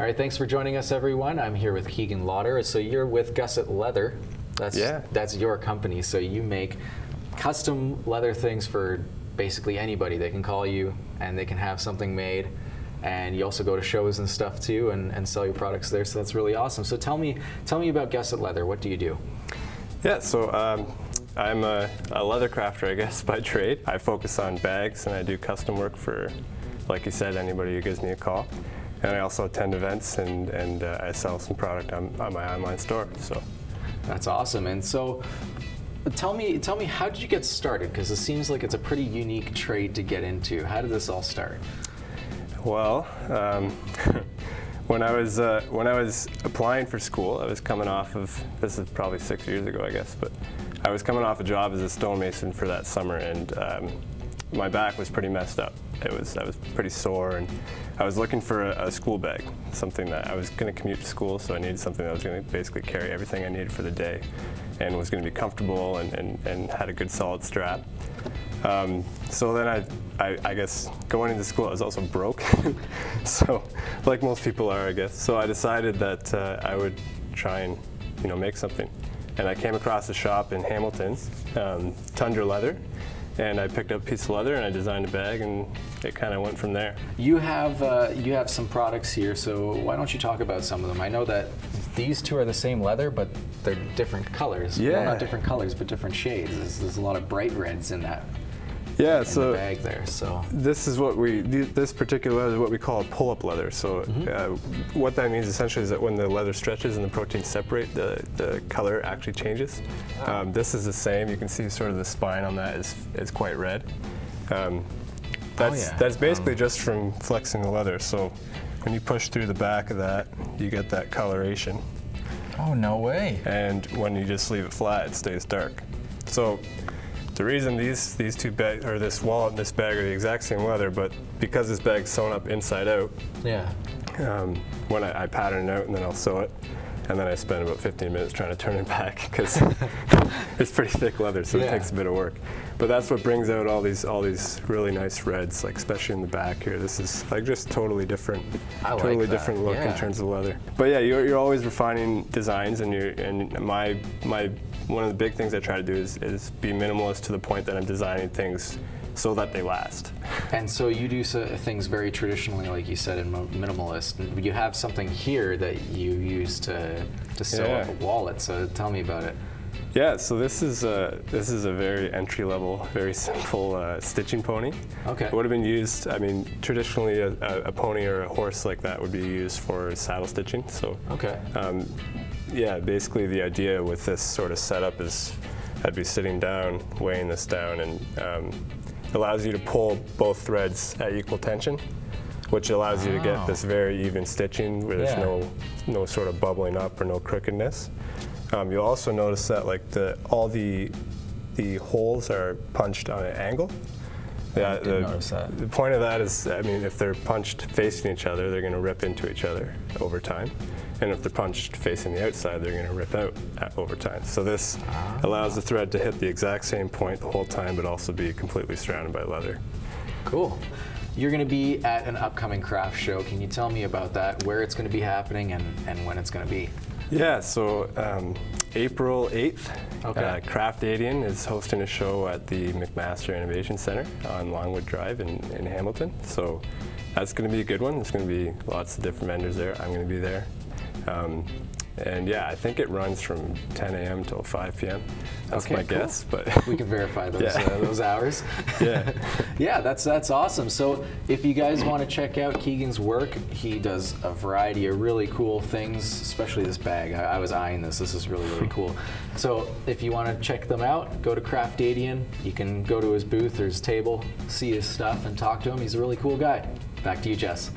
All right, thanks for joining us, everyone. I'm here with Keegan Lauder. So you're with Gusset Leather. That's your company. So you make custom leather things for basically anybody. They can call you and they can have something made. And you also go to shows and stuff too, and sell your products there. So that's really awesome. So tell me about Gusset Leather. What do you do? Yeah, so I'm a leather crafter, I guess, by trade. I focus on bags and I do custom work for, like you said, anybody who gives me a call. And I also attend events and I sell some product on my online store. So that's awesome. And so tell me, how did you get started? Because it seems like it's a pretty unique trade to get into. How did this all start? Well, when I was applying for school, I was coming off of, this is probably 6 years ago, I guess, but I was coming off a job as a stonemason for that summer, and my back was pretty messed up. I was pretty sore, and I was looking for a school bag, something that I was going to commute to school, so I needed something that was going to basically carry everything I needed for the day, and was going to be comfortable and had a good solid strap. So then I guess going into school I was also broke, so like most people are, I guess. So I decided that I would try and make something, and I came across a shop in Hamilton, Tundra Leather, and I picked up a piece of leather and I designed a bag, and it kind of went from there. You have some products here, so why don't you talk about some of them? I know that these two are the same leather, but they're different colors. Yeah. Well, not different colors, but different shades. There's a lot of bright reds in that. Yeah, so the bag there. So this is what this particular leather is what we call a pull-up leather. So what that means essentially is that when the leather stretches and the proteins separate, the color actually changes. This is the same. You can see sort of the spine on that is quite red. That's basically just from flexing the leather. So when you push through the back of that, you get that coloration. Oh, no way. And when you just leave it flat, it stays dark. So the reason these two bags, or this wallet and this bag, are the exact same leather, but because this bag's sewn up inside out, when I pattern it out and then I'll sew it, and then I spend about 15 minutes trying to turn it back because it's pretty thick leather, so it takes a bit of work. But that's what brings out all these really nice reds, like especially in the back here. This is like just totally different, different look in terms of leather. But yeah, you're always refining designs, and my one of the big things I try to do is be minimalist to the point that I'm designing things so that they last. And so you do things very traditionally, like you said, in minimalist. You have something here that you use to sew up a wallet. So tell me about it. Yeah, so this is a very entry-level, very simple stitching pony. Okay. It would have been used, I mean, traditionally a pony or a horse like that would be used for saddle stitching. So yeah, basically the idea with this sort of setup is I'd be sitting down, weighing this down, and allows you to pull both threads at equal tension, which allows you to get this very even stitching where there's no sort of bubbling up or no crookedness. You'll also notice that like all the holes are punched on an angle. I did notice that. The point of that is, I mean, if they're punched facing each other, they're going to rip into each other over time. And if they're punched facing the outside, they're going to rip out over time. So this allows the thread to hit the exact same point the whole time, but also be completely surrounded by leather. Cool. You're going to be at an upcoming craft show. Can you tell me about that, where it's going to be happening, and when it's going to be? Yeah, so April 8th, Craft 80 is hosting a show at the McMaster Innovation Center on Longwood Drive in Hamilton. So that's going to be a good one. There's going to be lots of different vendors there. I'm going to be there. And yeah, I think it runs from 10 a.m. till 5 p.m. That's my guess, but we can verify those hours. Yeah, yeah, that's awesome. So if you guys want to check out Keegan's work, he does a variety of really cool things, especially this bag. I was eyeing this. This is really cool. So if you want to check them out, go to Craftadian. You can go to his booth or his table, see his stuff, and talk to him. He's a really cool guy. Back to you, Jess.